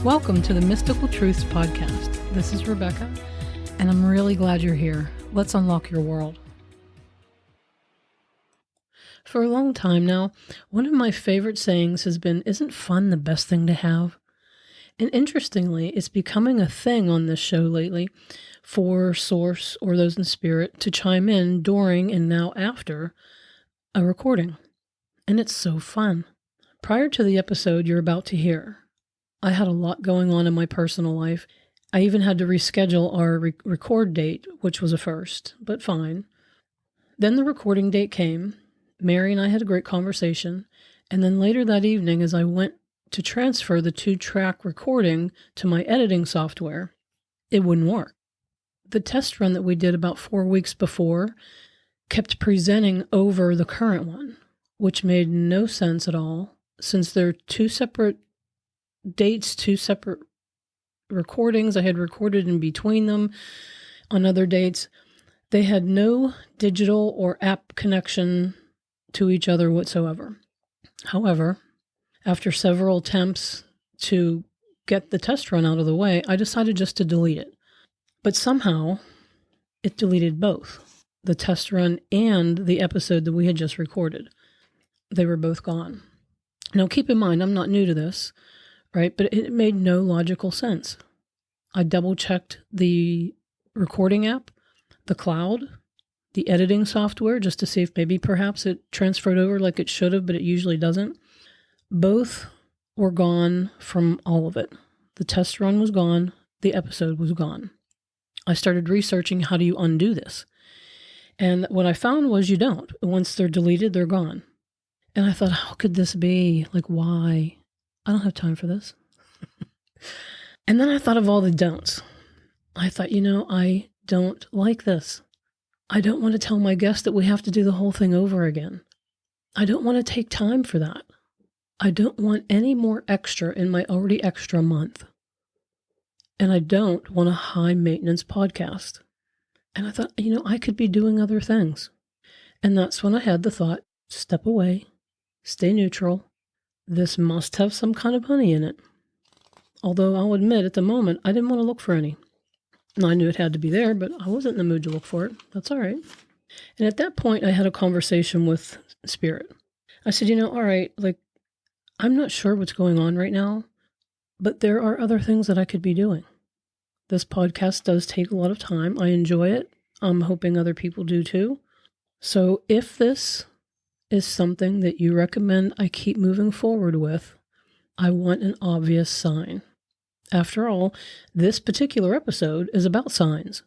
Welcome to the Mystical Truths Podcast. This is Rebecca, and I'm really glad you're here. Let's unlock your world. For a long time now, one of my favorite sayings has been, "Isn't fun the best thing to have?" And interestingly, it's becoming a thing on this show lately for Source or those in spirit to chime in during and now after a recording. And it's so fun. Prior to the episode you're about to hear, I had a lot going on in my personal life. I even had to reschedule our record date, which was a first, but fine. Then the recording date came. Mary and I had a great conversation. And then later that evening, as I went to transfer the 2-track recording to my editing software, it wouldn't work. The test run that we did about 4 weeks before kept presenting over the current one, which made no sense at all, since they're two separate dates, two separate recordings. I had recorded in between them on other dates. They had no digital or app connection to each other whatsoever. However, after several attempts to get the test run out of the way, I decided just to delete it. But somehow it deleted both, the test run and the episode that we had just recorded. They were both gone. Now keep in mind, I'm not new to this, right? But it made no logical sense. I double-checked the recording app, the cloud, the editing software, just to see if maybe perhaps it transferred over like it should have, but it usually doesn't. Both were gone from all of it. The test run was gone. The episode was gone. I started researching, how do you undo this? And what I found was you don't. Once they're deleted, they're gone. And I thought, how could this be? Like, why? I don't have time for this. And then I thought of all the don'ts. I thought, I don't like this. I don't want to tell my guests that we have to do the whole thing over again. I don't want to take time for that. I don't want any more extra in my already extra month. And I don't want a high-maintenance podcast. And I thought, I could be doing other things. And that's when I had the thought, step away, stay neutral. This must have some kind of honey in it. Although I'll admit, at the moment, I didn't want to look for any. And I knew it had to be there, but I wasn't in the mood to look for it. That's all right. And at that point, I had a conversation with Spirit. I said, all right, I'm not sure what's going on right now, but there are other things that I could be doing. This podcast does take a lot of time. I enjoy it. I'm hoping other people do too. So if this is something that you recommend I keep moving forward with, I want an obvious sign. After all, this particular episode is about signs.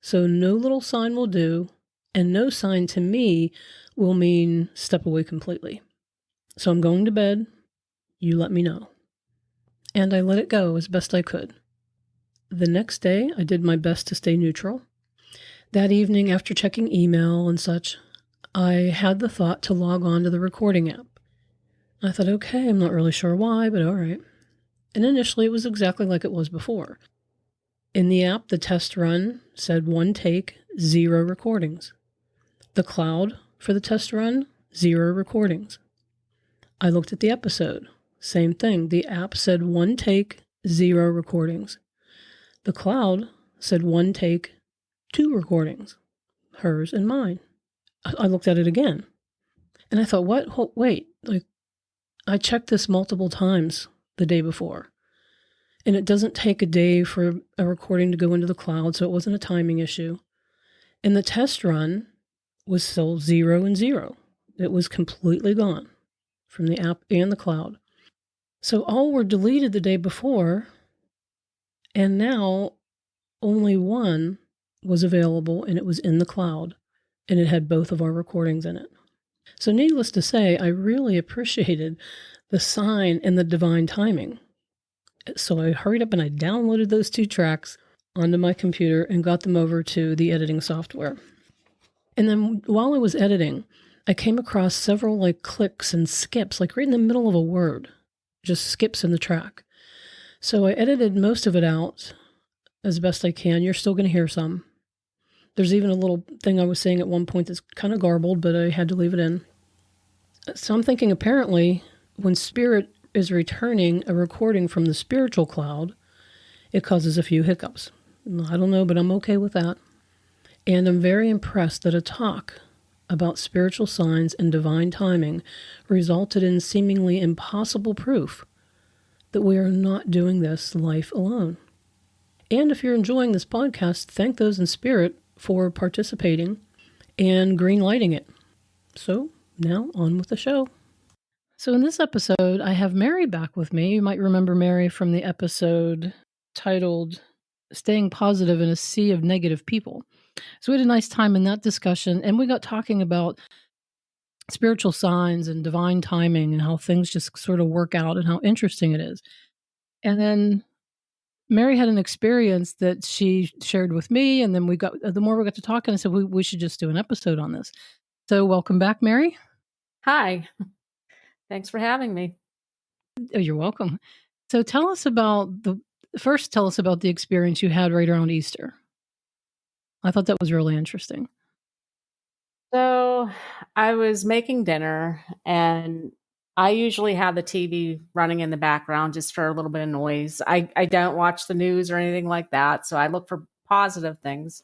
So no little sign will do, and no sign to me will mean step away completely. So I'm going to bed. You let me know. And I let it go as best I could. The next day, I did my best to stay neutral. That evening, after checking email and such, I had the thought to log on to the recording app. I thought, okay, I'm not really sure why, but all right. And initially, it was exactly like it was before. In the app, the test run said 1 take, 0 recordings. The cloud for the test run, 0 recordings. I looked at the episode. Same thing. The app said 1 take, 0 recordings. The cloud said 1 take, 2 recordings. Hers and mine. I looked at it again. And I thought, what? Wait, I checked this multiple times the day before. And it doesn't take a day for a recording to go into the cloud, so it wasn't a timing issue. And the test run was still 0 and 0. It was completely gone from the app and the cloud. So all were deleted the day before, and now only one was available, and it was in the cloud, and it had both of our recordings in it. So needless to say, I really appreciated the sign and the divine timing. So I hurried up and I downloaded those 2 tracks onto my computer and got them over to the editing software. And then while I was editing, I came across several clicks and skips, right in the middle of a word, just skips in the track. So I edited most of it out as best I can. You're still going to hear some. There's even a little thing I was saying at one point that's kind of garbled, but I had to leave it in. So I'm thinking apparently when Spirit is returning a recording from the spiritual cloud, it causes a few hiccups. I don't know, but I'm okay with that. And I'm very impressed that a talk about spiritual signs and divine timing resulted in seemingly impossible proof that we are not doing this life alone. And if you're enjoying this podcast, thank those in spirit for participating and green lighting it. So now on with the show. So in this episode, I have Mary back with me. You might remember Mary from the episode titled Staying Positive in a Sea of Negative People. So we had a nice time in that discussion, and we got talking about spiritual signs and divine timing and how things just sort of work out and how interesting it is. And then Mary had an experience that she shared with me, and then the more we got to talk, and I said, we should just do an episode on this. So welcome back, Mary. Hi. Thanks for having me. Oh, you're welcome. So tell us about the experience you had right around Easter. I thought that was really interesting. So I was making dinner, and I usually have the TV running in the background just for a little bit of noise. I don't watch the news or anything like that, so I look for positive things.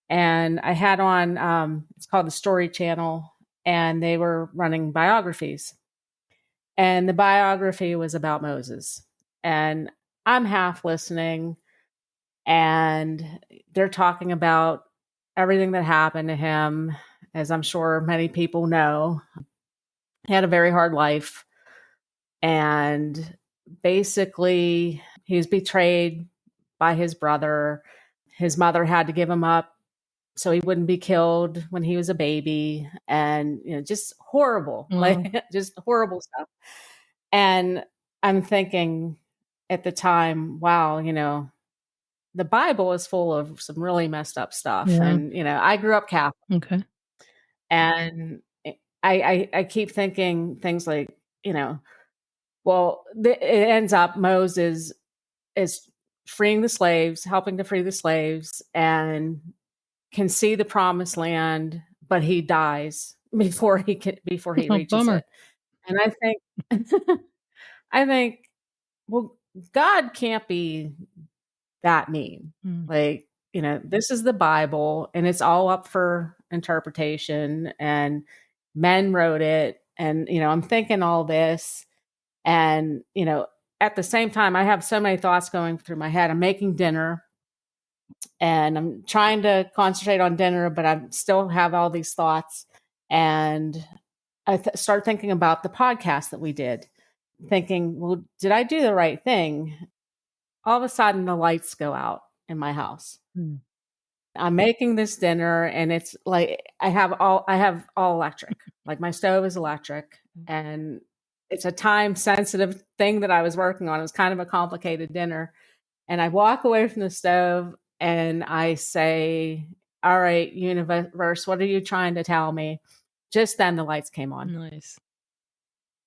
And I had on, it's called the Story Channel, and they were running biographies. And the biography was about Moses. And I'm half listening, and they're talking about everything that happened to him. As I'm sure many people know, he had a very hard life. And basically, he was betrayed by his brother. His mother had to give him up so he wouldn't be killed when he was a baby. And, just horrible, like just horrible stuff. And I'm thinking at the time, wow, the Bible is full of some really messed up stuff. Yeah. And, I grew up Catholic. Okay. And I keep thinking things like, well, it ends up Moses is freeing the slaves, helping to free the slaves, and can see the promised land, but he dies before he reaches bummer. it. And I think, well, God can't be that mean. Like, this is the Bible, and it's all up for interpretation, and men wrote it. And, I'm thinking all this, and, at the same time, I have so many thoughts going through my head. I'm making dinner, and I'm trying to concentrate on dinner, but I still have all these thoughts. And I start thinking about the podcast that we did, thinking, well, did I do the right thing? All of a sudden, the lights go out in my house. I'm making this dinner, and it's like I have all electric. Like, my stove is electric, and it's a time sensitive thing that I was working on. It was kind of a complicated dinner. And I walk away from the stove, and I say, all right, universe, what are you trying to tell me? Just then the lights came on. Nice.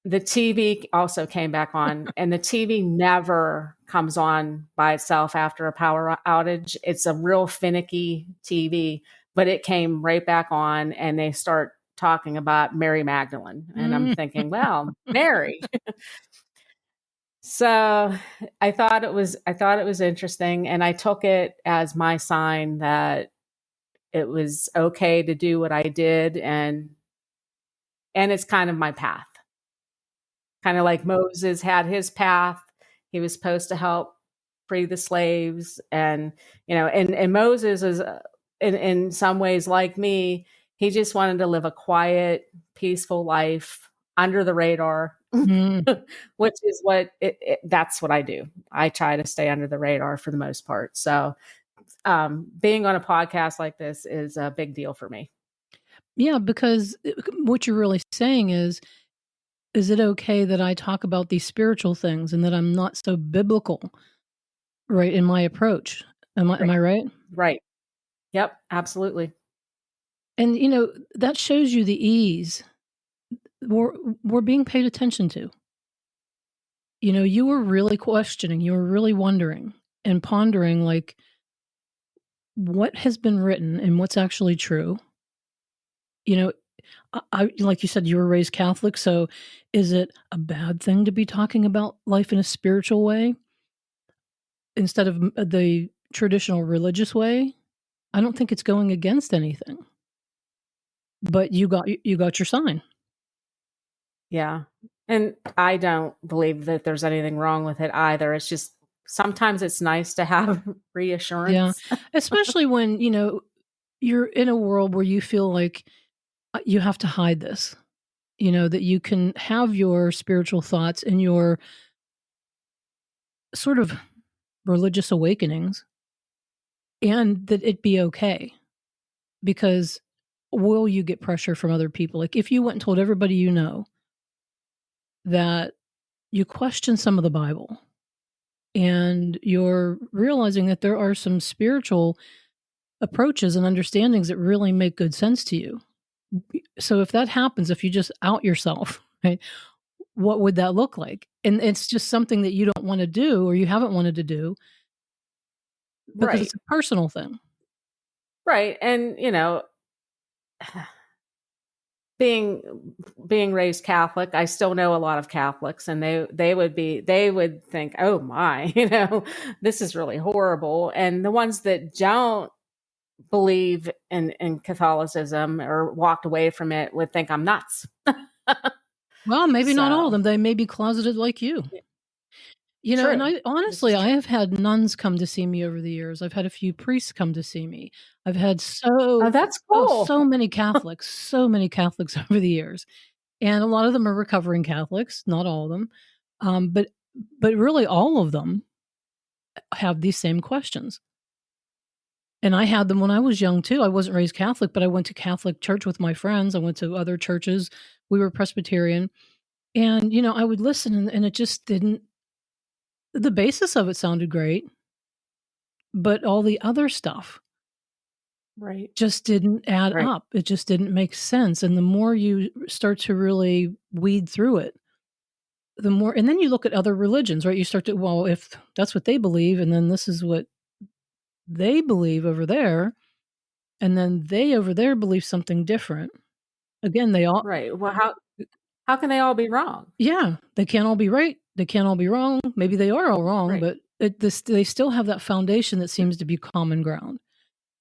The TV also came back on, and the TV never comes on by itself after a power outage. It's a real finicky TV, but it came right back on, and they start talking about Mary Magdalene. And I'm thinking, well, Mary. So I thought it was interesting, and I took it as my sign that it was okay to do what I did, and it's kind of my path. Kind of like Moses had his path. He was supposed to help free the slaves. And, and Moses is in some ways like me. He just wanted to live a quiet, peaceful life under the radar, which is that's what I do. I try to stay under the radar for the most part. So being on a podcast like this is a big deal for me. Yeah, because what you're really saying is it okay that I talk about these spiritual things and that I'm not so biblical, right, in my approach? Am I right? Right. Yep, absolutely. And, that shows you the ease we're being paid attention to. You were really questioning, you were really wondering and pondering, like, what has been written and what's actually true. like you said, you were raised Catholic, so is it a bad thing to be talking about life in a spiritual way instead of the traditional religious way? I don't think it's going against anything. But you got your sign. Yeah. And I don't believe that there's anything wrong with it either. It's just sometimes it's nice to have Yeah, reassurance. especially when, you're in a world where you feel like, you have to hide this, that you can have your spiritual thoughts and your sort of religious awakenings, and that it be okay, because will you get pressure from other people? Like, if you went and told everybody that you question some of the Bible, and you're realizing that there are some spiritual approaches and understandings that really make good sense to you. So if that happens, if you just out yourself, right, what would that look like? And it's just something that you don't want to do or you haven't wanted to do because Right. it's a personal thing. Right. And, being raised Catholic, I still know a lot of Catholics, and they would think, "Oh my, this is really horrible." And the ones that don't believe in Catholicism or walked away from it would think I'm nuts. Well, maybe not all of So, them. They may be closeted like you. yeah, And true. I This is honestly, I true. have had nuns come to see me over the years. I've had a few priests come to see me. I've had Oh, that's cool. so many Catholics over the years. And a lot of them are recovering Catholics, not all of them. But really all of them have these same questions. And I had them when I was young too. I wasn't raised Catholic, but I went to Catholic church with my friends. I went to other churches. We were Presbyterian. And, I would listen and it just didn't, the basis of it sounded great, but all the other stuff Right. just didn't add Right. up. It just didn't make sense. And the more you start to really weed through it, the more, and then you look at other religions, right? You start to, well, if that's what they believe, and then this is what they believe over there, and then they over there believe something different. Again, they all, Right. Well, how can they all be wrong? yeah, they can't all be right. They can't all be wrong. Maybe they are all wrong, Right. but they still have that foundation that seems to be common ground.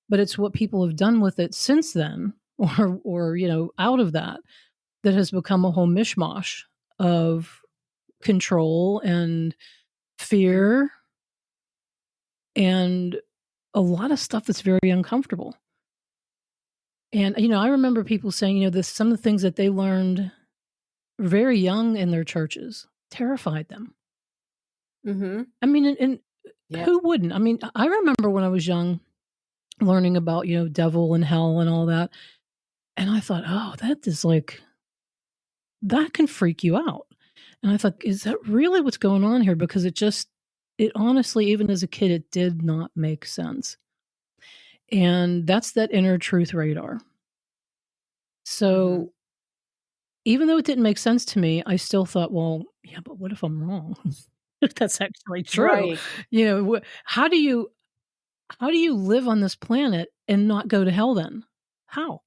But it's what people have done with it since then, or out of that, that has become a whole mishmash of control and fear and a lot of stuff that's very uncomfortable. And I remember people saying, some of the things that they learned very young in their churches terrified them. Mm-hmm. I mean, and Yep. who wouldn't? I mean, I remember when I was young learning about, devil and hell and all that. And I thought, oh, that is like, that can freak you out. And I thought, is that really what's going on here? Because it honestly, even as a kid, it did not make sense. And that's that inner truth radar. Mm-hmm. So even though it didn't make sense to me, I still thought, well, yeah, but what if I'm wrong? If that's actually true, Right. how do you live on this planet and not go to hell then? How?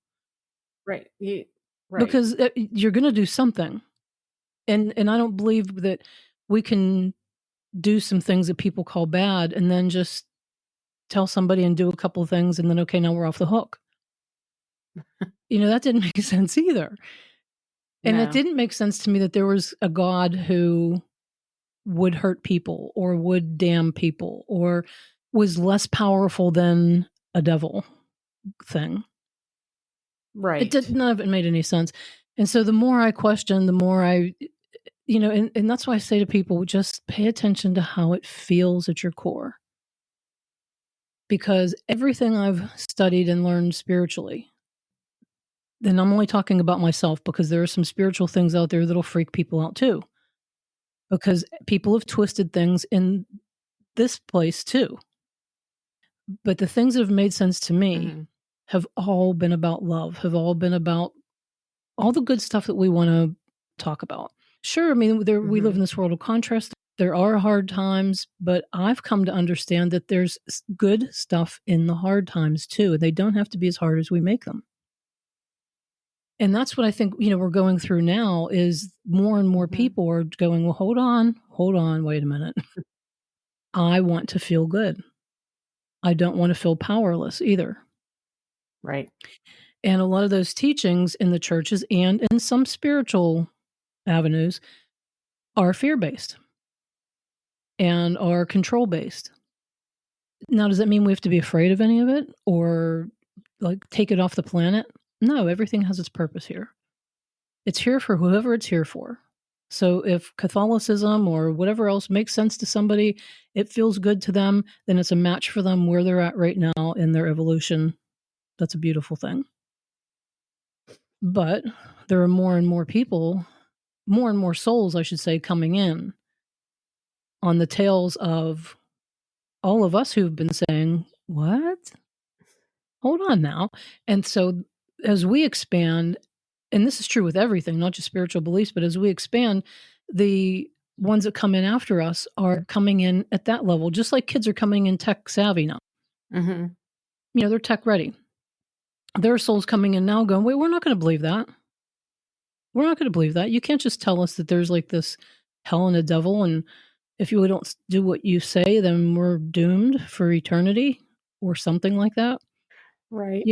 Right. Right. Because you're going to do something. And I don't believe that we can do some things that people call bad and then just tell somebody and do a couple of things and then, okay, now we're off the hook. That didn't make sense either. And it No. didn't make sense to me that there was a God who would hurt people or would damn people or was less powerful than a devil thing. Right. None of it made any sense. And so the more I question, the more I, and that's why I say to people, just pay attention to how it feels at your core. Because everything I've studied and learned spiritually, then I'm only talking about myself because there are some spiritual things out there that'll freak people out too. Because people have twisted things in this place too. But the things that have made sense to me Mm-hmm. have all been about love, have all been about all the good stuff that we want to talk about. Sure, I mean, we live Mm-hmm. in this world of contrast. There are hard times, but I've come to understand that there's good stuff in the hard times too. They don't have to be as hard as we make them. And that's what I think, we're going through now is more and more people are going, well, hold on, wait a minute. I want to feel good. I don't want to feel powerless either. Right. And a lot of those teachings in the churches and in some spiritual avenues are fear-based and are control-based. Now, does that mean we have to be afraid of any of it or like take it off the planet? No, everything has its purpose here. It's here for whoever it's here for. So if Catholicism or whatever else makes sense to somebody, it feels good to them, then it's a match for them where they're at right now in their evolution. That's a beautiful thing. But there are more and more people, more and more souls, I should say, coming in on the tails of all of us who've been saying, what? Hold on now. And so as we expand, and this is true with everything, not just spiritual beliefs, but as we expand, the ones that come in after us are coming in at that level, just like kids are coming in tech savvy now. They're tech ready. There are souls coming in now going, wait, we're not going to believe that. We're not going to believe that. You can't just tell us that there's like this hell and a devil, and if you don't do what you say, then we're doomed for eternity or something like that. Right.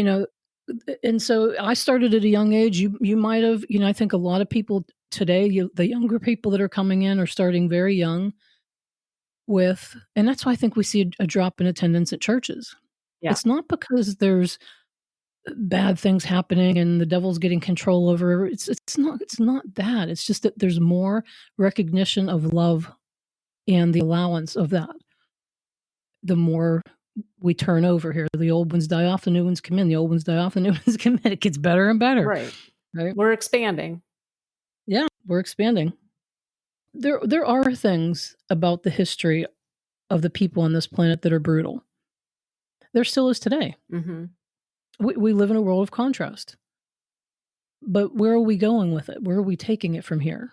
And so I started at a young age. You might have, I think a lot of people today, the younger people that are coming in are starting very young and that's why I think we see a drop in attendance at churches. Yeah. It's not because there's bad things happening and the devil's getting control over. It's not that. It's just that there's more recognition of love and the allowance of that. The more we turn over here, the old ones die off, the new ones come in. The old ones die off, the new ones come in. It gets better and better. Right. Right. We're expanding. Yeah, we're expanding. There are things about the history of the people on this planet that are brutal. There still is today. We live in a world of contrast. But where are we going with it? Where are we taking it from here?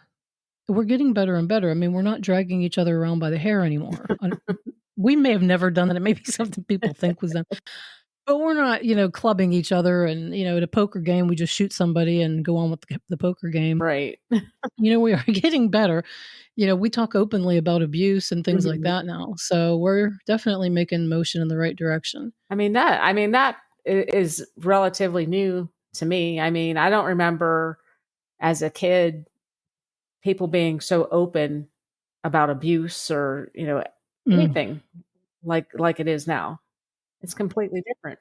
We're getting better and better. I mean, we're not dragging each other around by the hair anymore. We may have never done that. It may be something people think was done. But we're not, clubbing each other and, at a poker game, we just shoot somebody and go on with the poker game. Right. We are getting better. We talk openly about abuse and things like that now. So we're definitely making motion in the right direction. I mean, that is relatively new to me. I mean, I don't remember as a kid people being so open about abuse or, anything like it is now. It's completely different.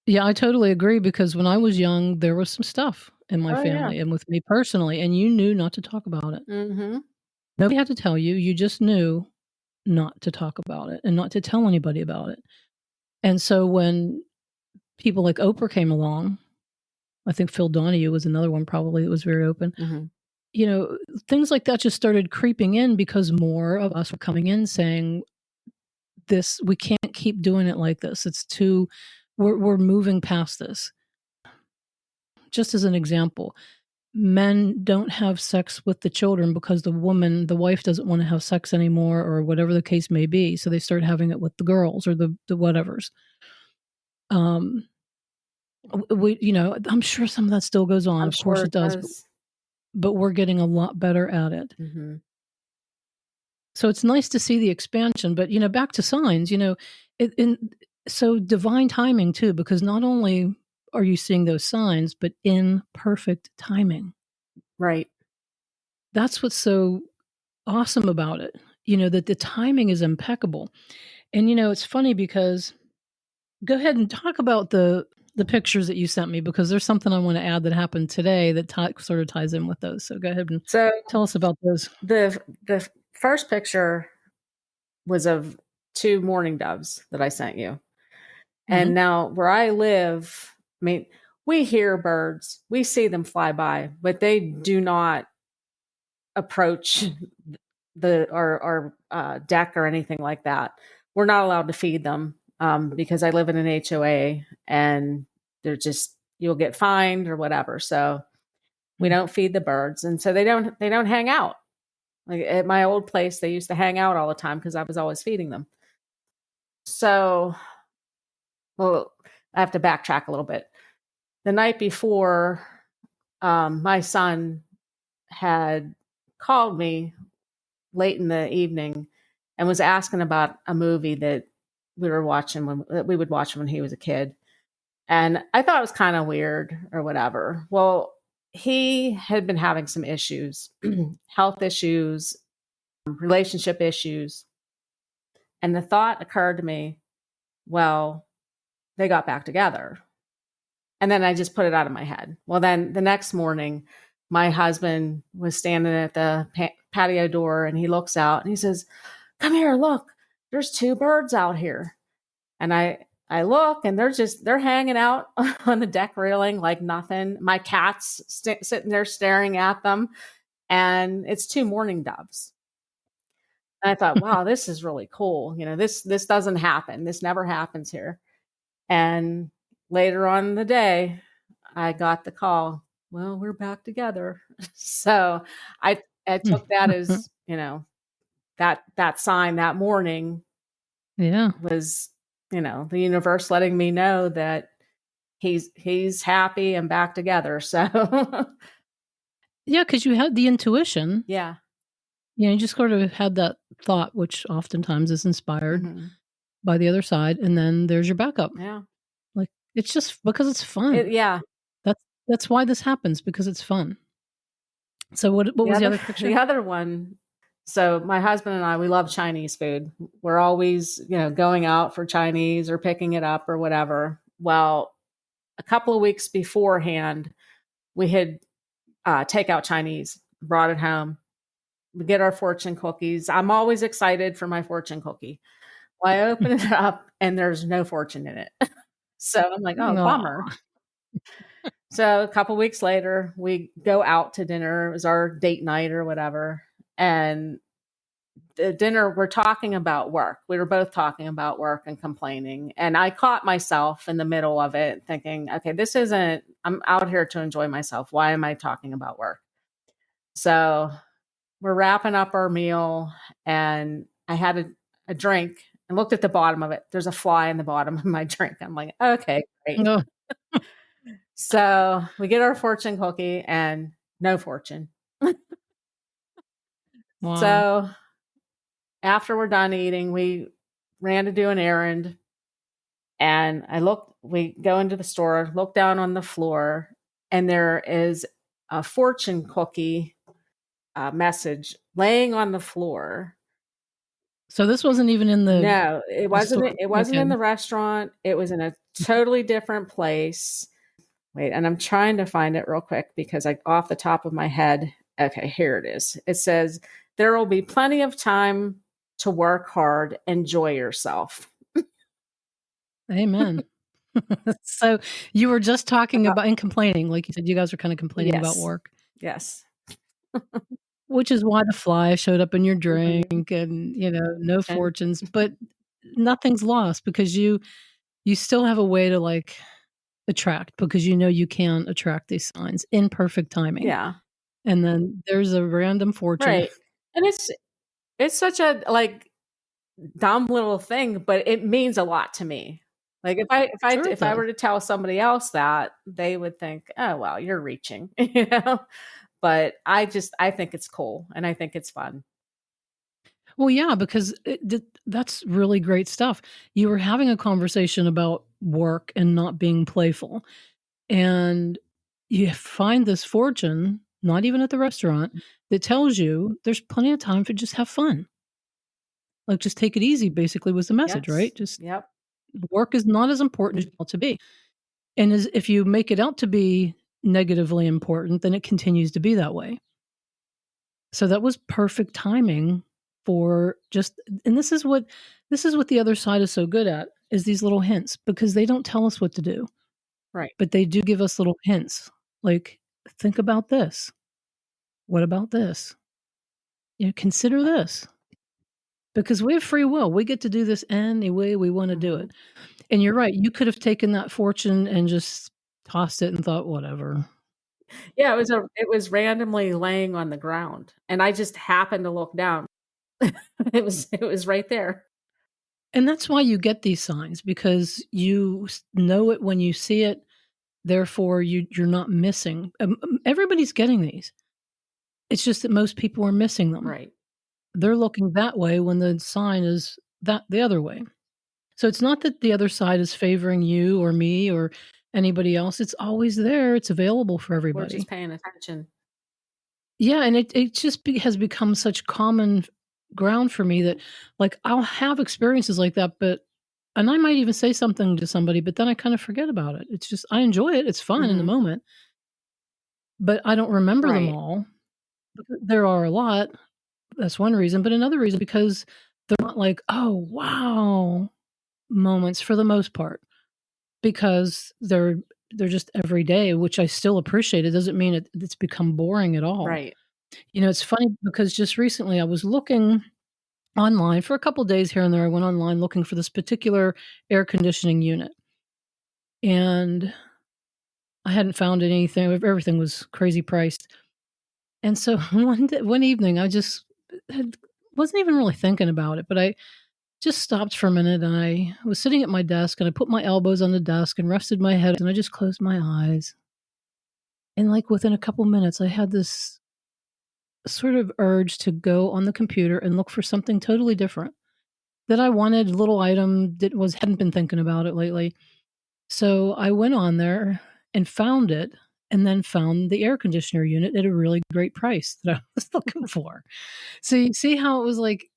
Yeah, I totally agree because when I was young, there was some stuff in my family and with me personally, and you knew not to talk about it. Nobody had to tell you. You just knew not to talk about it and not to tell anybody about it. And so when people like Oprah came along, I think Phil Donahue was another one probably that was very open. Things like that just started creeping in because more of us were coming in saying, this, we can't keep doing it like this. It's too, we're moving past this. Just as an example, men don't have sex with the children because the wife doesn't want to have sex anymore or whatever the case may be. So they start having it with the girls or the whatevers. I'm sure some of that still goes on. Of course it does. But we're getting a lot better at it. So it's nice to see the expansion, but, back to signs, so divine timing too, because not only are you seeing those signs, but in perfect timing. Right. That's what's so awesome about it, that the timing is impeccable. And, it's funny because go ahead and talk about the pictures that you sent me, because there's something I want to add that happened today that sort of ties in with those. So go ahead and tell us about those. The first picture was of 2 mourning doves that I sent you. And now where I live, I mean, we hear birds, we see them fly by, but they do not approach our deck or anything like that. We're not allowed to feed them because I live in an HOA and they're just, you'll get fined or whatever. So we don't feed the birds. And so they don't hang out. Like at my old place, they used to hang out all the time because I was always feeding them. So, well, I have to backtrack a little bit. The night before, my son had called me late in the evening and was asking about a movie that we were watching that we would watch when he was a kid. And I thought it was kind of weird or whatever. Well, he had been having some issues, health issues, relationship issues. And the thought occurred to me, well, they got back together. And then I just put it out of my head. Well, then the next morning, my husband was standing at the patio door and he looks out and he says, "Come here, look, there's two birds out here." And I look and they're hanging out on the deck railing like nothing. My cat's sitting there staring at them, and it's two mourning doves. And I thought, wow, this is really cool. This doesn't happen. This never happens here. And later on in the day, I got the call, "Well, we're back together." So I took that as, that sign that morning was, the universe letting me know that he's happy and back together. So yeah, because you had the intuition. yeah. You just sort of had that thought, which oftentimes is inspired by the other side, and then there's your backup. Yeah. Like, it's just because it's fun. Yeah. That's why this happens, because it's fun. So what was the other picture? The other one. So my husband and I, we love Chinese food. We're always, going out for Chinese or picking it up or whatever. Well, a couple of weeks beforehand, we had takeout Chinese, brought it home. We get our fortune cookies. I'm always excited for my fortune cookie. Well, I open it up and there's no fortune in it. So I'm like, oh, bummer. So a couple weeks later, we go out to dinner. It was our date night or whatever. And the dinner, we're talking about work. We were both talking about work and complaining. And I caught myself in the middle of it thinking, okay, I'm out here to enjoy myself. Why am I talking about work? So we're wrapping up our meal and I had a drink and looked at the bottom of it. There's a fly in the bottom of my drink. I'm like, okay, great. No. So we get our fortune cookie and no fortune. Wow. So after we're done eating, we ran to do an errand and we go into the store, look down on the floor, and there is a fortune cookie message laying on the floor. So this wasn't even in the... No, it wasn't. It wasn't in the restaurant. It was in a totally different place. Wait, and I'm trying to find it real quick because off the top of my head, okay, here it is. It says, "There will be plenty of time to work hard. Enjoy yourself." Amen. So you were just talking about and complaining, like you said, you guys were kind of complaining about work. Yes. Which is why the fly showed up in your drink and, no fortunes, but nothing's lost because you still have a way to like attract, because you can attract these signs in perfect timing. Yeah. And then there's a random fortune. Right. And it's such a like dumb little thing, but it means a lot to me. Like if I were to tell somebody else that, they would think, "Oh, well, you're reaching," But I think it's cool and I think it's fun. Well, yeah, because that's really great stuff. You were having a conversation about work and not being playful, and you find this fortune, not even at the restaurant, that tells you there's plenty of time to just have fun. Like, just take it easy, basically, was the message, right? Just work is not as important as it ought to be. And if you make it out to be negatively important, then it continues to be that way. So that was perfect timing for and this is what the other side is so good at, is these little hints, because they don't tell us what to do. Right. But they do give us little hints. Like, think about this. What about this? Consider this. Because we have free will. We get to do this any way we want to do it. And you're right. You could have taken that fortune and just tossed it and thought, whatever. Yeah, it was randomly laying on the ground, and I just happened to look down. It was right there. And that's why you get these signs, because you know it when you see it, Therefore, you're not missing. Everybody's getting these. It's just that most people are missing them. Right. They're looking that way when the sign is the other way. So it's not that the other side is favoring you or me or anybody else. It's always there. It's available for We're everybody. just paying attention. Yeah, and it just has become such common ground for me that, like, I'll have experiences like that, and I might even say something to somebody, but then I kind of forget about it. It's just I enjoy it. It's fun in the moment, but I don't remember them Right. all. There are a lot. That's one reason, but another reason because they're not like, "Oh, wow," moments for the most part, because they're just every day, which I still appreciate. It doesn't mean it's become boring at all. Right. You know, it's funny because just recently I was looking online for a couple days here and there. I went online looking for this particular air conditioning unit, and I hadn't found anything. Everything was crazy priced. And so one evening, I just wasn't even really thinking about it, but I just stopped for a minute, and I was sitting at my desk, and I put my elbows on the desk and rested my head, and I just closed my eyes. And like within a couple minutes, I had this sort of urge to go on the computer and look for something totally different that I wanted, a little item that hadn't been thinking about it lately. So I went on there and found it, and then found the air conditioner unit at a really great price that I was looking for. So you see how it was like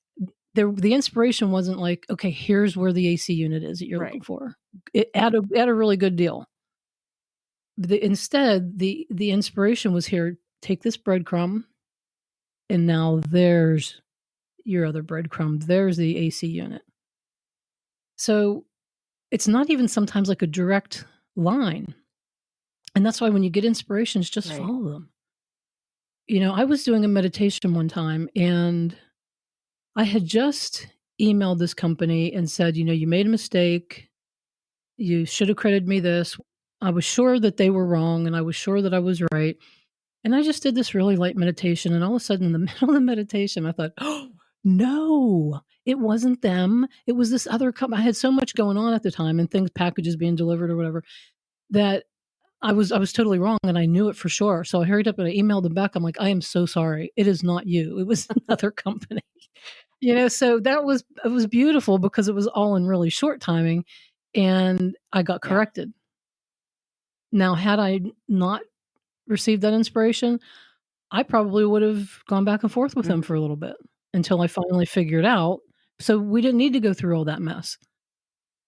the inspiration wasn't like, "Okay, here's where the AC unit is that you're looking Right. for." It at a really good deal. Instead, the inspiration was here, "Take this breadcrumb, and now there's your other breadcrumb. There's the AC unit." So it's not even sometimes like a direct line. And that's why when you get inspirations, just Right. follow them. You know, I was doing a meditation one time, and I had just emailed this company and said, "You made a mistake. You should have credited me this." I was sure that they were wrong, and I was sure that I was right. And I just did this really light meditation, and all of a sudden in the middle of the meditation, I thought, "Oh, no, it wasn't them. It was this other company." I had so much going on at the time and packages being delivered or whatever, that I was totally wrong, and I knew it for sure. So I hurried up and I emailed them back. I'm like, "I am so sorry. It is not you. It was another company." So it was beautiful because it was all in really short timing, and I got Yeah. corrected. Now, had I not received that inspiration, I probably would have gone back and forth with him for a little bit until I finally figured out. So we didn't need to go through all that mess.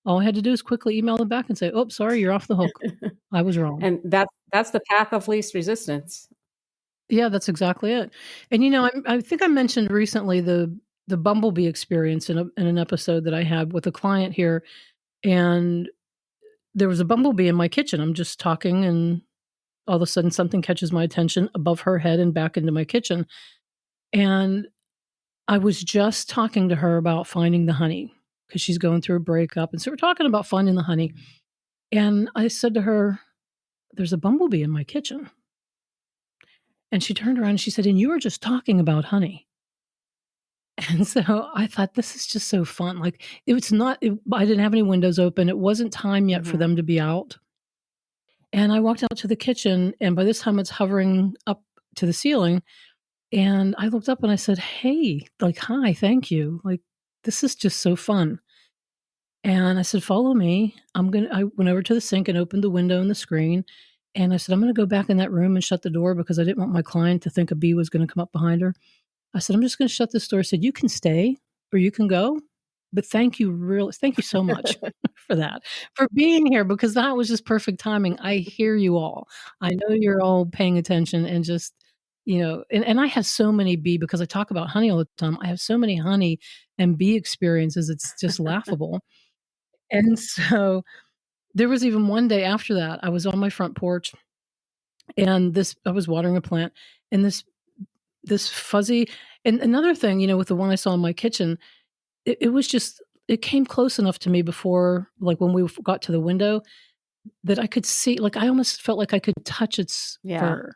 All I had to do is quickly email them back and say, "Oh, sorry, you're off the hook. I was wrong." And that's the path of least resistance. Yeah, that's exactly it. And I think I mentioned recently the bumblebee experience in an episode that I had with a client here, and there was a bumblebee in my kitchen. I'm just talking, and all of a sudden something catches my attention above her head and back into my kitchen. And I was just talking to her about finding the honey because she's going through a breakup. And so we're talking about finding the honey. And I said to her, "There's a bumblebee in my kitchen." And she turned around and she said, "And you were just talking about honey." And so I thought, this is just so fun. Like, I didn't have any windows open. It wasn't time yet for them to be out. And I walked out to the kitchen, and by this time it's hovering up to the ceiling. And I looked up and I said, "Hey, like, hi, thank you. Like, this is just so fun." And I said, "Follow me." I went over to the sink and opened the window and the screen. And I said, "I'm going to go back in that room and shut the door because I didn't want my client to think a bee was going to come up behind her." I said, "I'm just going to shut this door." I said, "You can stay or you can go. But thank you so much for that, for being here, because that was just perfect timing. I hear you all. I know you're all paying attention and just, and I have so many bee, because I talk about honey all the time. I have so many honey and bee experiences. It's just laughable. And so there was even one day after that, I was on my front porch, and I was watering a plant, and this fuzzy, and another thing, with the one I saw in my kitchen, it was just, it came close enough to me before, like when we got to the window, that I could see, like, I almost felt like I could touch its Yeah. fur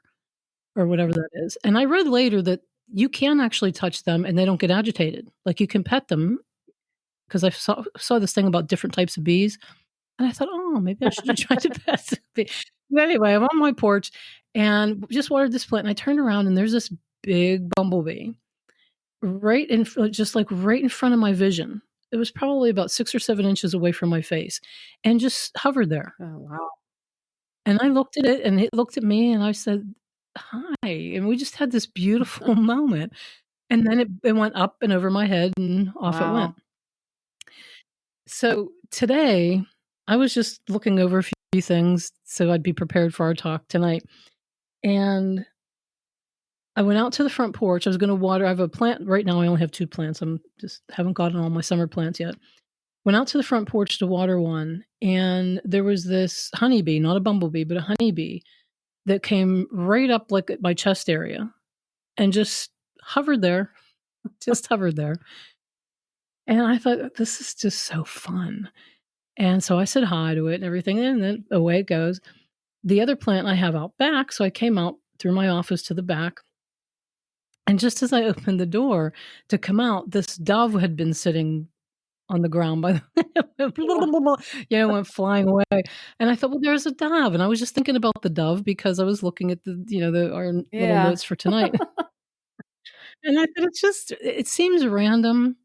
or whatever that is. And I read later that you can actually touch them and they don't get agitated. Like, you can pet them, because I saw this thing about different types of bees. And I thought, "Oh, maybe I should have tried to pass it." But anyway, I'm on my porch and just watered this plant, and I turned around, and there's this big bumblebee just, like, right in front of my vision. It was probably about 6 or 7 inches away from my face and just hovered there. Oh, wow. And I looked at it, and it looked at me, and I said, "Hi," and we just had this beautiful moment, and then it went up and over my head, and off it went. Wow. So, today, I was just looking over a few things so I'd be prepared for our talk tonight, and I went out to the front porch. I was gonna water. I have a plant right now. I only have 2 plants. I'm just haven't gotten all my summer plants yet. Went out to the front porch to water one, and there was this honeybee, not a bumblebee, but a honeybee that came right up, like, at my chest area and just hovered there, just hovered there. And I thought, "This is just so fun." And so I said hi to it and everything, and then away it goes. The other plant I have out back, so I came out through my office to the back, and just as I opened the door to come out, this dove had been sitting on the ground by the went flying away, and I thought, "Well, there's a dove," and I was just thinking about the dove because I was looking at our little Yeah. notes for tonight, and I thought it seems random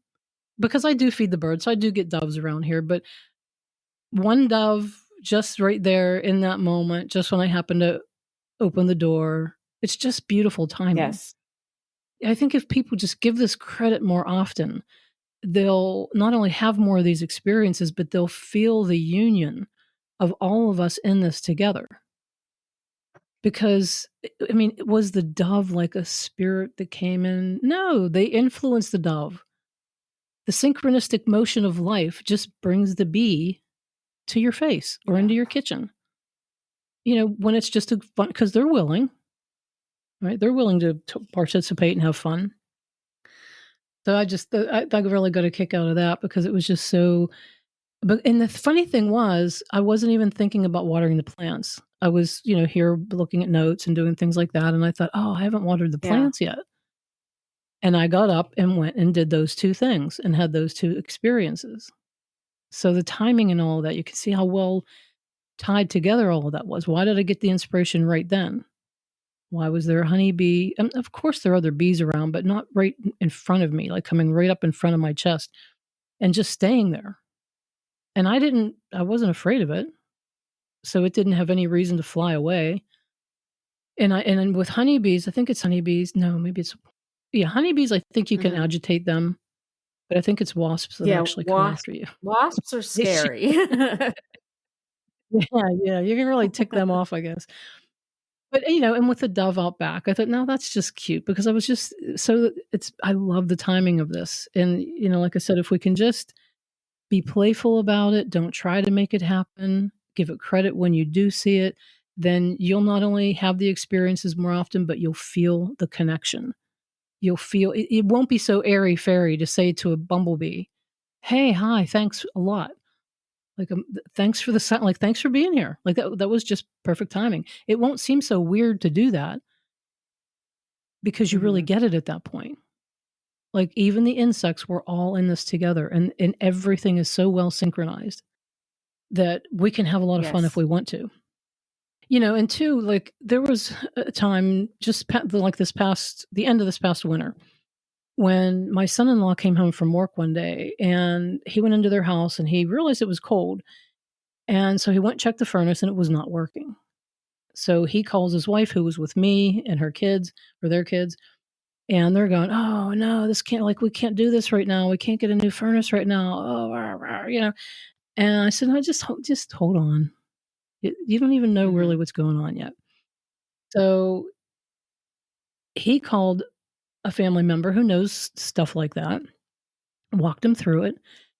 because I do feed the birds, so I do get doves around here, but one dove just right there in that moment, just when I happened to open the door, it's just beautiful timing. Yes. I think if people just give this credit more often, they'll not only have more of these experiences, but they'll feel the union of all of us in this together. Because, I mean, was the dove like a spirit that came in? No, they influenced the dove. The synchronistic motion of life just brings the bee to your face or Yeah. into your kitchen. When it's just a fun, because they're willing, right? They're willing to participate and have fun. So I really got a kick out of that because it was just so. But and the funny thing was, I wasn't even thinking about watering the plants. I was, here looking at notes and doing things like that, and I thought, "Oh, I haven't watered the Yeah. plants yet." And I got up and went and did those 2 things and had those 2 experiences. So the timing and all of that, you can see how well tied together all of that was. Why did I get the inspiration right then? Why was there a honeybee? And of course, there are other bees around, but not right in front of me, like coming right up in front of my chest and just staying there. And I wasn't afraid of it. So it didn't have any reason to fly away. And then with honeybees, I think it's honeybees. No, maybe it's, yeah, honeybees. I think you can Mhm. agitate them, but I think it's wasps that Yeah, actually come after you. wasps are They shoot- scary. yeah, yeah, you can really tick them off, I guess. But and with the dove out back, I thought, no, that's just cute because I was just so it's. I love the timing of this, and like I said, if we can just be playful about it, don't try to make it happen, give it credit when you do see it, then you'll not only have the experiences more often, but you'll feel the connection. You'll feel it won't be so airy fairy to say to a bumblebee, "Hey, hi, thanks a lot." Like, thanks for the sign, like, "Thanks for being here." Like, that was just perfect timing. It won't seem so weird to do that because you really Mhm. get it at that point. Like, even the insects were all in this together, and everything is so well synchronized that we can have a lot of fun if Yes. we want to. And 2, like, there was a time just like the end of this past winter when my son-in-law came home from work one day, and he went into their house, and he realized it was cold, and so he went and checked the furnace, and it was not working. So he calls his wife, who was with me and her kids or their kids, and they're going, "Oh no, this can't like we can't do this right now. We can't get a new furnace right now." Oh, rah, rah. And I said, "No, just hold on. You don't even know really Mhm. what's going on yet." So he called a family member who knows stuff like that, walked him through it.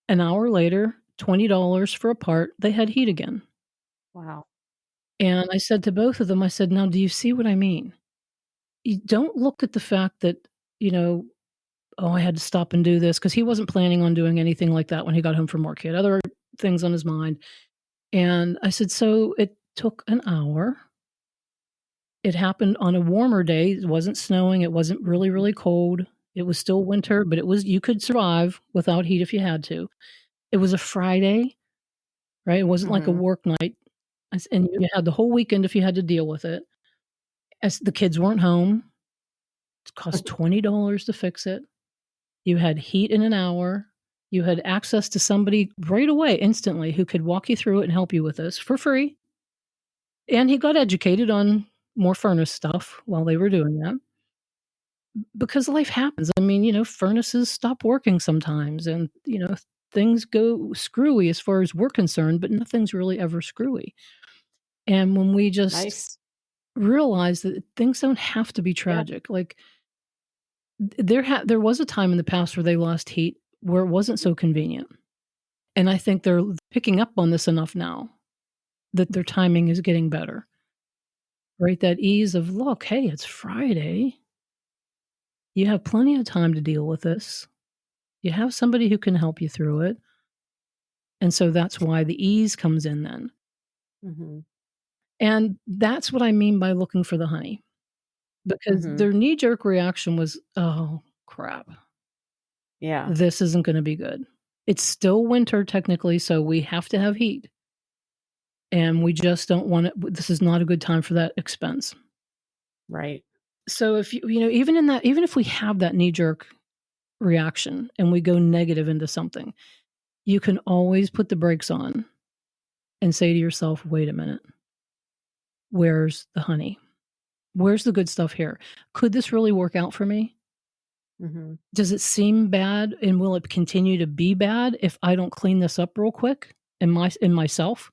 An hour later, $20 for a part. They had heat again. Wow. And I said to both of them, I said, "Now, do you see what I mean? You don't look at the fact that, you know, oh, I had to stop and do this because he wasn't planning on doing anything like that when he got home from work. He had other things on his mind. And I said, "So it took an hour. It happened on a warmer day. It wasn't snowing. It wasn't really, really cold. It was still winter, but you could survive without heat if you had to. It was a Friday, right? It wasn't like a work night, and you had the whole weekend if you had to deal with it. As the kids weren't home, it cost $20 to fix it. You had heat in an hour. You had access to somebody right away, instantly, who could walk you through it and help you with this for free. And he got educated on more furnace stuff while they were doing that. Because life happens. I mean, furnaces stop working sometimes and, things go screwy as far as we're concerned, but nothing's really ever screwy. And when we just Nice. realize that things don't have to be Yeah. tragic, like there was a time in the past where they lost heat where it wasn't so convenient. And I think they're picking up on this enough now that their timing is getting better. Right? That ease of, look, hey, it's Friday. You have plenty of time to deal with this. You have somebody who can help you through it. And so that's why the ease comes in then. Mhm. And that's what I mean by looking for the honey. Because their knee-jerk reaction was, "Oh, crap. Yeah. This isn't gonna be good. It's still winter technically, so we have to have heat. And we just don't want it. This is not a good time for that expense." Right. So if even if we have that knee-jerk reaction and we go negative into something, you can always put the brakes on and say to yourself, "Wait a minute. Where's the honey? Where's the good stuff here? Could this really work out for me? Does it seem bad, and will it continue to be bad if I don't clean this up real quick in myself?"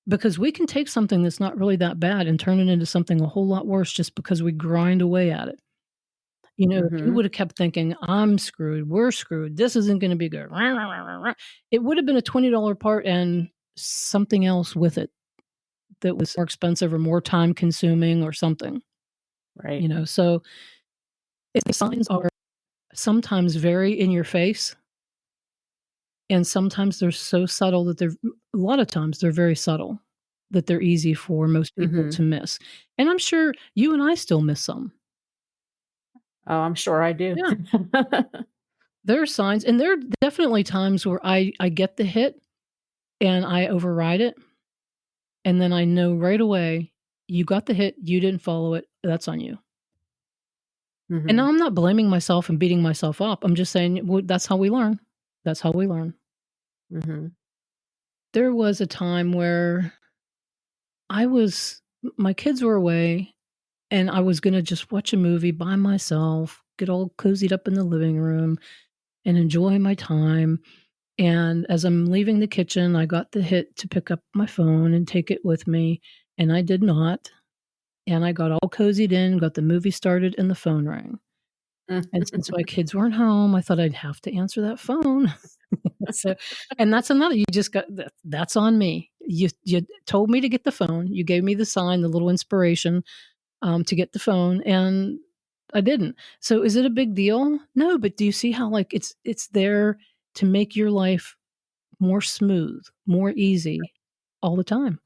Because we can take something that's not really that bad and turn it into something a whole lot worse just because we grind away at it. If you would have kept thinking, "I'm screwed, we're screwed, this isn't gonna be good," it would have been a $20 part and something else with it that was more expensive or more time consuming or something. Right. So if the signs are sometimes very in your face, and sometimes they're so subtle that a lot of times they're very subtle, that they're easy for most people to miss. And I'm sure you and I still miss some. Oh, I'm sure I do. Yeah. There are signs, and there are definitely times where I get the hit and I override it, and then I know right away, you got the hit, you didn't follow it, that's on you. And now I'm not blaming myself and beating myself up. I'm just saying, well, that's how we learn. That's how we learn. There was a time where my kids were away, and I was gonna just watch a movie by myself, get all cozied up in the living room, and enjoy my time. And as I'm leaving the kitchen, I got the hit to pick up my phone and take it with me, and I did not. And I got all cozied in, got the movie started, and the phone rang. And since my kids weren't home, I thought I'd have to answer that phone. So, and that's another, you just got that's on me. You told me to get the phone. You gave me the sign, the little inspiration to get the phone, and I didn't. So is it a big deal? No, but do you see how like it's there to make your life more smooth, more easy all the time?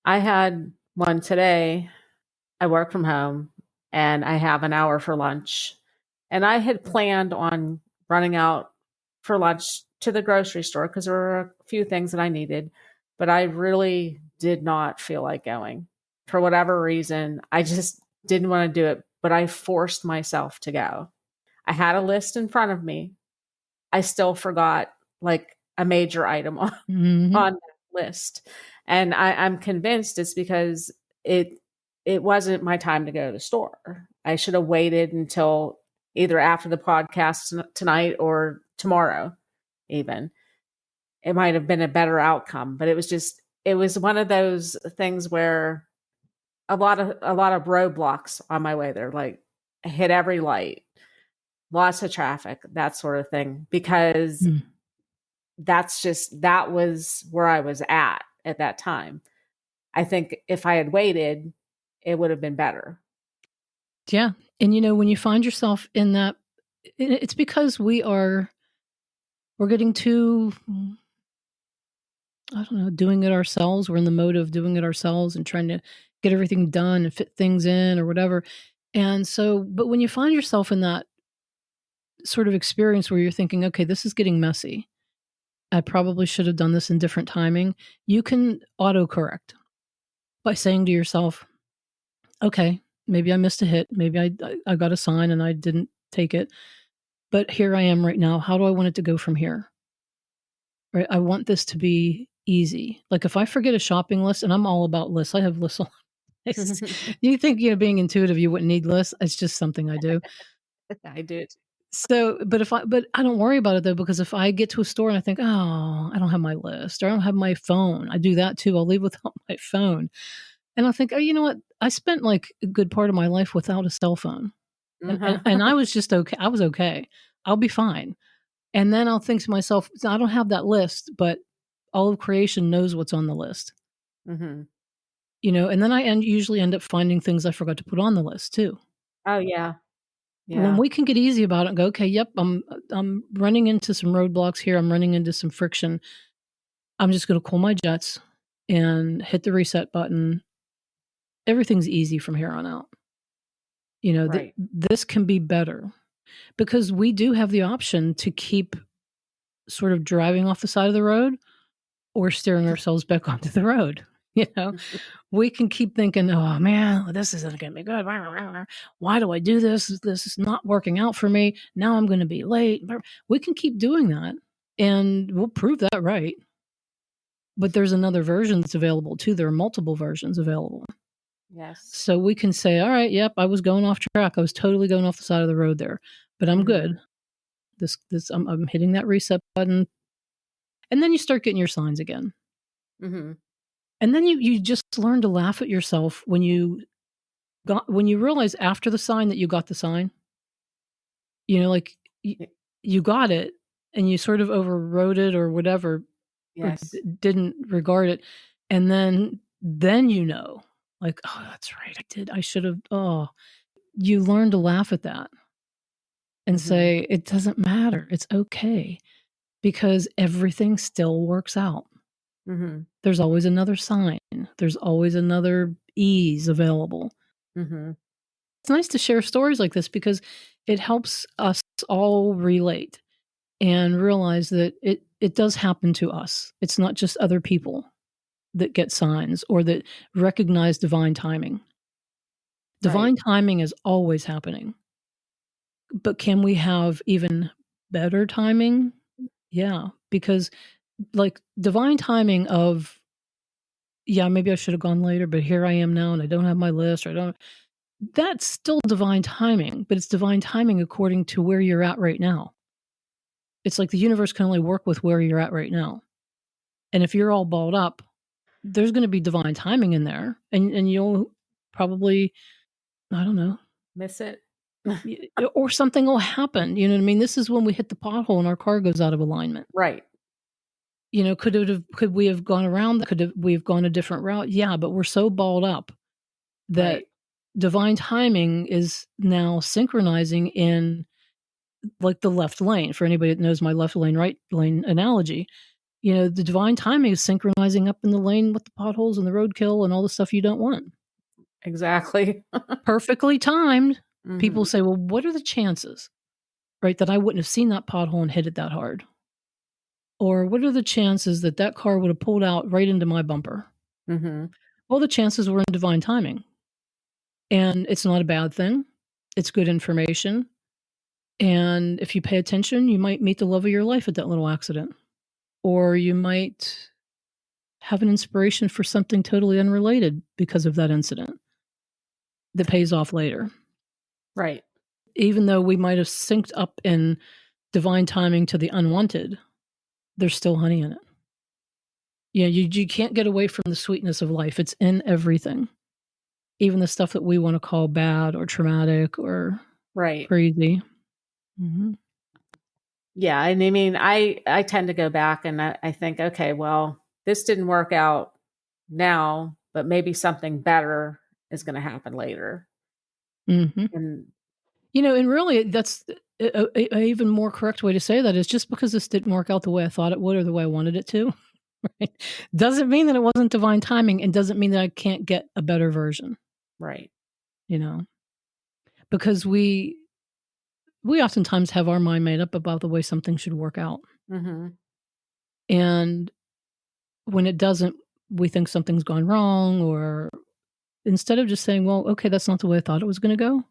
I had one today. I work from home and I have an hour for lunch. And I had planned on running out for lunch to the grocery store because there were a few things that I needed, but I really did not feel like going. For whatever reason, I just didn't want to do it, but I forced myself to go. I had a list in front of me. I still forgot like a major item on, on that list. And I'm convinced it's because it wasn't my time to go to the store. I should have waited until either after the podcast tonight or tomorrow, even. It might have been a better outcome, but it was one of those things where a lot of roadblocks on my way there, like I hit every light, lots of traffic, that sort of thing, because that was where I was at that time. I think if I had waited, it would have been better. Yeah. And when you find yourself in that, it's because we're getting too, I don't know, doing it ourselves. We're in the mode of doing it ourselves and trying to get everything done and fit things in or whatever. And so, but when you find yourself in that sort of experience where you're thinking, okay, this is getting messy, I probably should have done this in different timing. You can autocorrect by saying to yourself, okay, maybe I missed a hit. Maybe I got a sign and I didn't take it. But here I am right now. How do I want it to go from here? Right? I want this to be easy. Like if I forget a shopping list, and I'm all about lists, I have lists. You think, being intuitive, you wouldn't need lists. It's just something I do. I do it. So, but I don't worry about it though, because if I get to a store and I think, oh, I don't have my list or I don't have my phone, I do that too. I'll leave without my phone. And I think, oh, you know what? I spent like a good part of my life without a cell phone. And I was just okay. I was okay. I'll be fine. And then I'll think to myself, I don't have that list, but all of creation knows what's on the list. And then I usually end up finding things I forgot to put on the list too. Oh, yeah. When we can get easy about it and go, okay, yep, I'm running into some roadblocks here. I'm running into some friction. I'm just going to cool my jets and hit the reset button. Everything's easy from here on out. Right. This can be better because we do have the option to keep sort of driving off the side of the road or steering ourselves back onto the road. We can keep thinking, oh man, this isn't going to be good. Why do I do this? This is not working out for me. Now I'm going to be late. We can keep doing that and we'll prove that right. But there's another version that's available too. There are multiple versions available. Yes. So we can say, all right, yep, I was going off track. I was totally going off the side of the road there, but I'm good. I'm hitting that reset button. And then you start getting your signs again. And then you just learn to laugh at yourself when you realize after the sign that you got the sign. Like you got it and you sort of overrode it or whatever. Yes. Or didn't regard it. And then like, oh, that's right. I should have. Oh, you learn to laugh at that and say, it doesn't matter. It's okay because everything still works out. There's always another sign. There's always another ease available. It's nice to share stories like this because it helps us all relate and realize that it does happen to us. It's not just other people that get signs or that recognize divine timing. Divine timing is always happening. But can we have even better timing? Yeah, because like divine timing of, yeah, maybe I should have gone later, but here I am now and I don't have my list or that's still divine timing, but it's divine timing according to where you're at right now. It's like the universe can only work with where you're at right now. And if you're all balled up, there's going to be divine timing in there and you'll probably, I don't know, miss it. or something will happen. You know what I mean? This is when we hit the pothole and our car goes out of alignment. Right. Could we have gone around that? Could we have gone a different route? Yeah, but we're so balled up that divine timing is now synchronizing in like the left lane. For anybody that knows my left lane, right lane analogy, the divine timing is synchronizing up in the lane with the potholes and the roadkill and all the stuff you don't want. Exactly. Perfectly timed. People say, well, what are the chances, right, that I wouldn't have seen that pothole and hit it that hard? Or what are the chances that that car would have pulled out right into my bumper? Well, the chances were in divine timing. And it's not a bad thing. It's good information. And if you pay attention, you might meet the love of your life at that little accident. Or you might have an inspiration for something totally unrelated because of that incident that pays off later. Right. Even though we might have synced up in divine timing to the unwanted, there's still honey in it. Yeah, you can't get away from the sweetness of life. It's in everything. Even the stuff that we want to call bad or traumatic or crazy. Yeah, and I mean, I tend to go back and I think, okay, well, this didn't work out now, but maybe something better is going to happen later. And and really, that's a even more correct way to say that is just because this didn't work out the way I thought it would or the way I wanted it to, right? Doesn't mean that it wasn't divine timing and doesn't mean that I can't get a better version. Right. Because we oftentimes have our mind made up about the way something should work out. And when it doesn't, we think something's gone wrong, or instead of just saying, well, okay, that's not the way I thought it was going to go,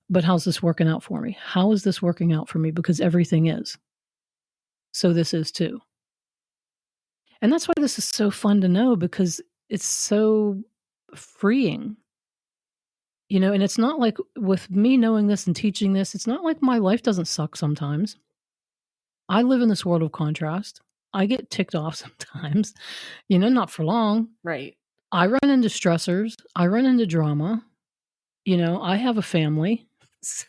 but how's this working out for me? How is this working out for me? Because everything is. So this is too. And that's why this is so fun to know, because it's so freeing. And it's not like, with me knowing this and teaching this, it's not like my life doesn't suck sometimes. I live in this world of contrast. I get ticked off sometimes, not for long. Right. I run into stressors. I run into drama. I have a family. So,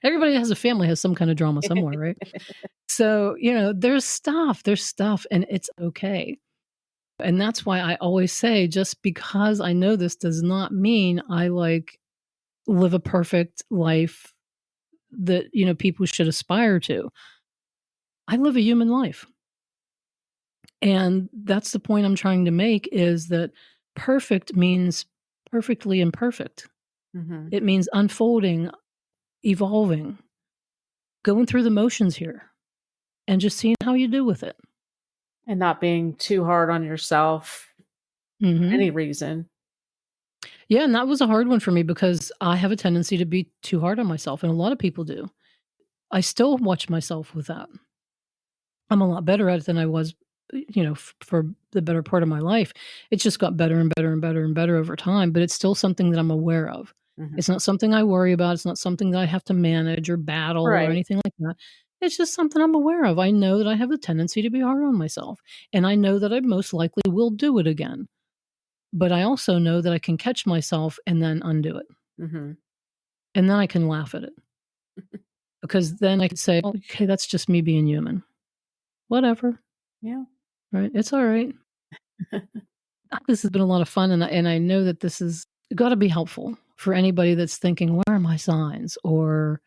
everybody has a family, has some kind of drama somewhere, right? So, there's stuff, and it's okay. And that's why I always say, just because I know this does not mean I live a perfect life that, people should aspire to. I live a human life. And that's the point I'm trying to make, is that perfect means perfectly imperfect. Mm-hmm. It means unfolding, evolving, going through the motions here, and just seeing how you do with it. And not being too hard on yourself for any reason. Yeah, and that was a hard one for me, because I have a tendency to be too hard on myself, and a lot of people do. I still watch myself with that. I'm a lot better at it than I was, for the better part of my life. It's just got better and better and better and better over time, but it's still something that I'm aware of. Mm-hmm. It's not something I worry about. It's not something that I have to manage or battle or anything like that. It's just something I'm aware of. I know that I have a tendency to be hard on myself, and I know that I most likely will do it again. But I also know that I can catch myself and then undo it. Mm-hmm. And then I can laugh at it. Because then I can say, oh, okay, that's just me being human. Whatever. Yeah. Right? It's all right. This has been a lot of fun, and I know that this has got to be helpful for anybody that's thinking, where are my signs? Or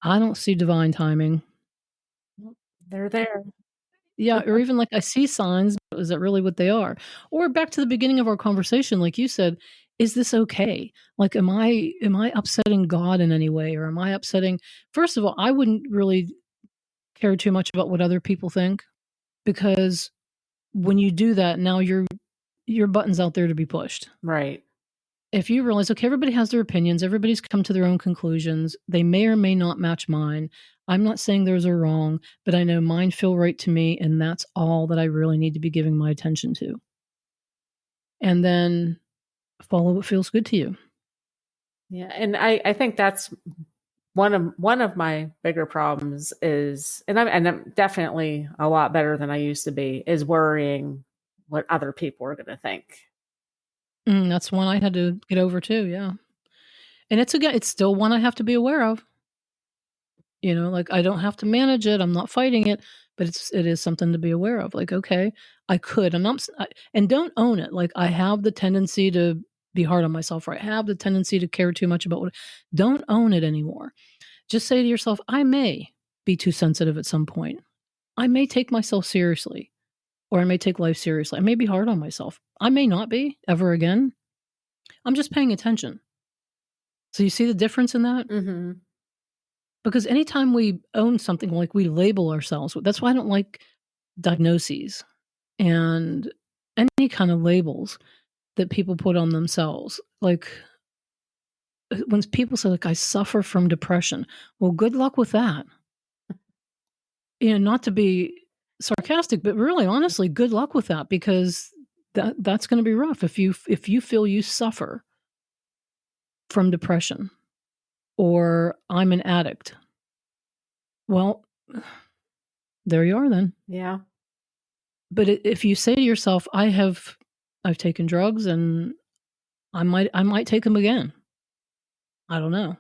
I don't see divine timing. They're there. Yeah, or even like, I see signs, but is that really what they are? Or back to the beginning of our conversation, like you said, is this okay? Like, am I upsetting God in any way? Or am I upsetting, first of all, I wouldn't really care too much about what other people think, because when you do that, now your button's out there to be pushed. Right. If you realize, okay, everybody has their opinions, everybody's come to their own conclusions, they may or may not match mine. I'm not saying those are wrong, but I know mine feel right to me, and that's all that I really need to be giving my attention to. And then follow what feels good to you. Yeah, and I think that's one of my bigger problems is, and I'm definitely a lot better than I used to be, is worrying what other people are going to think. That's one I had to get over too, yeah. And it's still one I have to be aware of. Like, I don't have to manage it, I'm not fighting it, but it is something to be aware of. Like, okay, I'm not, and don't own it. Like, I have the tendency to be hard on myself, or I have the tendency to care too much about don't own it anymore. Just say to yourself, I may be too sensitive at some point. I may take myself seriously, or I may take life seriously. I may be hard on myself. I may not be ever again. I'm just paying attention. So you see the difference in that? Mm-hmm. Because anytime we own something, like, we label ourselves, that's why I don't like diagnoses and any kind of labels that people put on themselves. Like, when people say, like, I suffer from depression, well, good luck with that. Not to be sarcastic, but really, honestly, good luck with that, because that's going to be rough if you feel you suffer from depression, or I'm an addict. Well, there you are then. Yeah. But if you say to yourself, I've taken drugs, and I might take them again. I don't know.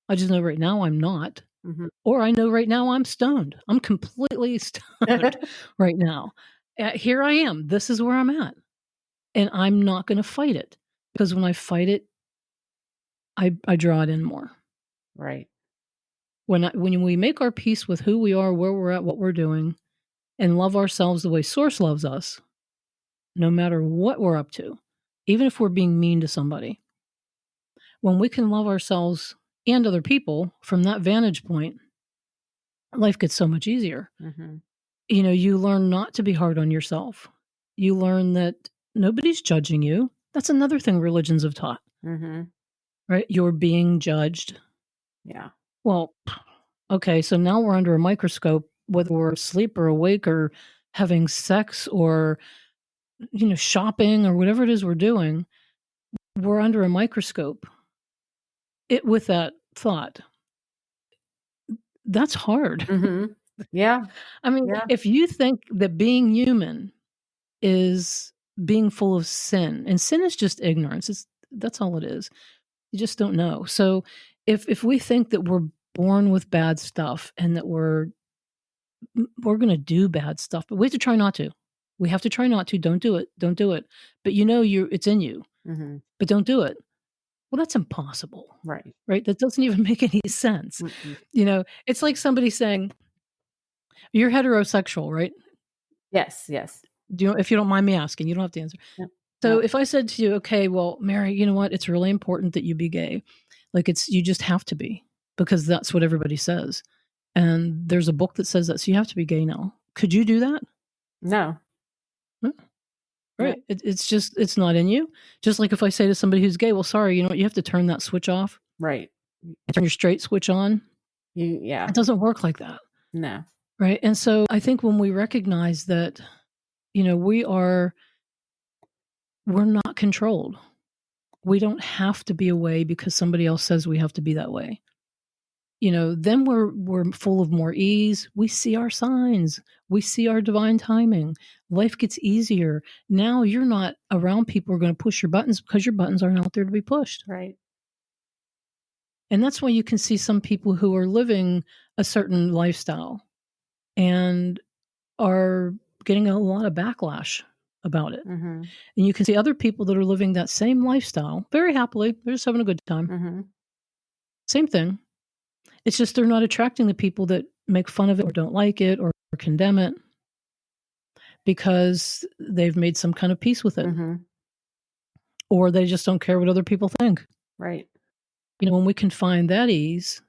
I just know right now I'm not. Mm-hmm. Or I know right now I'm stoned. I'm completely stoned right now. Here I am. This is where I'm at. And I'm not going to fight it, because when I fight it, I draw it in more. Right. When we make our peace with who we are, where we're at, what we're doing, and love ourselves the way Source loves us, no matter what we're up to, even if we're being mean to somebody, when we can love ourselves and other people from that vantage point, life gets so much easier. Mm-hmm. You learn not to be hard on yourself. You learn that nobody's judging you. That's another thing religions have taught, right? You're being judged. Yeah. Well, okay, so now we're under a microscope, whether we're asleep or awake or having sex or, shopping or whatever it is we're doing, we're under a microscope. With that thought. That's hard. Yeah. I mean, Yeah. if you think that being human is being full of sin, and sin is just ignorance, that's all it is. You just don't know. So if we think that we're born with bad stuff and that we're going to do bad stuff, but we have to try not to. We have to try not to. Don't do it. Don't do it. But it's in you. But don't do it. Well, that's impossible. Right. Right? That doesn't even make any sense. It's like somebody saying, you're heterosexual, right? Yes. If you don't mind me asking, you don't have to answer. Yep. So if I said to you, okay, well, Mary, you know what? It's really important that you be gay. Like you just have to be, because that's what everybody says. And there's a book that says that. So you have to be gay now. Could you do that? No. Right. Yeah. It's not in you. Just like if I say to somebody who's gay, well, sorry, you know what? You have to turn that switch off. Right. Turn your straight switch on. Yeah. It doesn't work like that. No. Right. And so I think when we recognize that, we're not controlled. We don't have to be a way because somebody else says we have to be that way. Then we're full of more ease. We see our signs. We see our divine timing. Life gets easier. Now you're not around people who are going to push your buttons because your buttons aren't out there to be pushed. Right. And that's why you can see some people who are living a certain lifestyle and are getting a lot of backlash about it. And you can see other people that are living that same lifestyle very happily. They're just having a good time. Same thing. It's just they're not attracting the people that make fun of it or don't like it or condemn it because they've made some kind of peace with it. Or they just don't care what other people think. Right. When we can find that ease,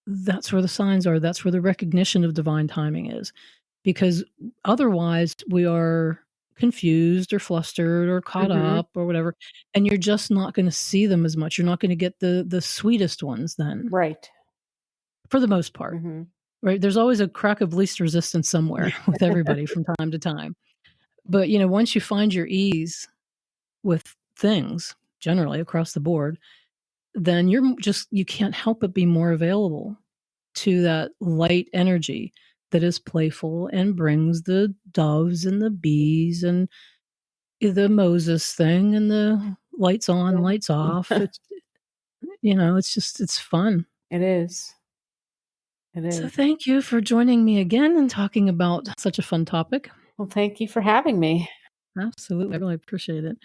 that's where the signs are. That's where the recognition of divine timing is. Because otherwise we are confused or flustered or caught up or whatever. And you're just not going to see them as much. You're not going to get the sweetest ones then. Right. For the most part. Right. There's always a crack of least resistance somewhere with everybody from time to time. But, once you find your ease with things, generally across the board, then you can't help but be more available to that light energy that is playful and brings the doves and the bees and the Moses thing and the lights on, lights off. It's fun. It is. So thank you for joining me again and talking about such a fun topic. Well, thank you for having me. Absolutely. I really appreciate it.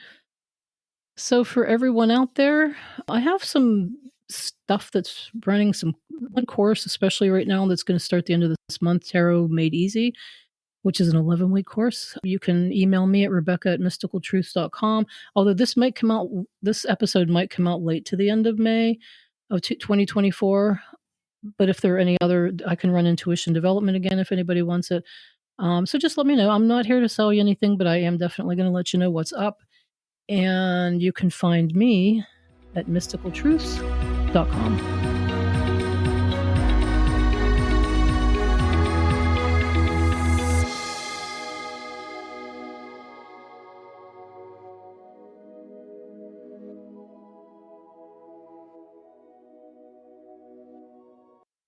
So for everyone out there, I have some stuff that's running, one course, especially right now, that's going to start the end of this month, Tarot Made Easy, which is an 11-week course. You can email me at rebecca@mysticaltruths.com. Although this episode might come out late to the end of May of 2024. But if there are any other, I can run intuition development again if anybody wants it. So just let me know. I'm not here to sell you anything, but I am definitely going to let you know what's up. And you can find me at mysticaltruths.com.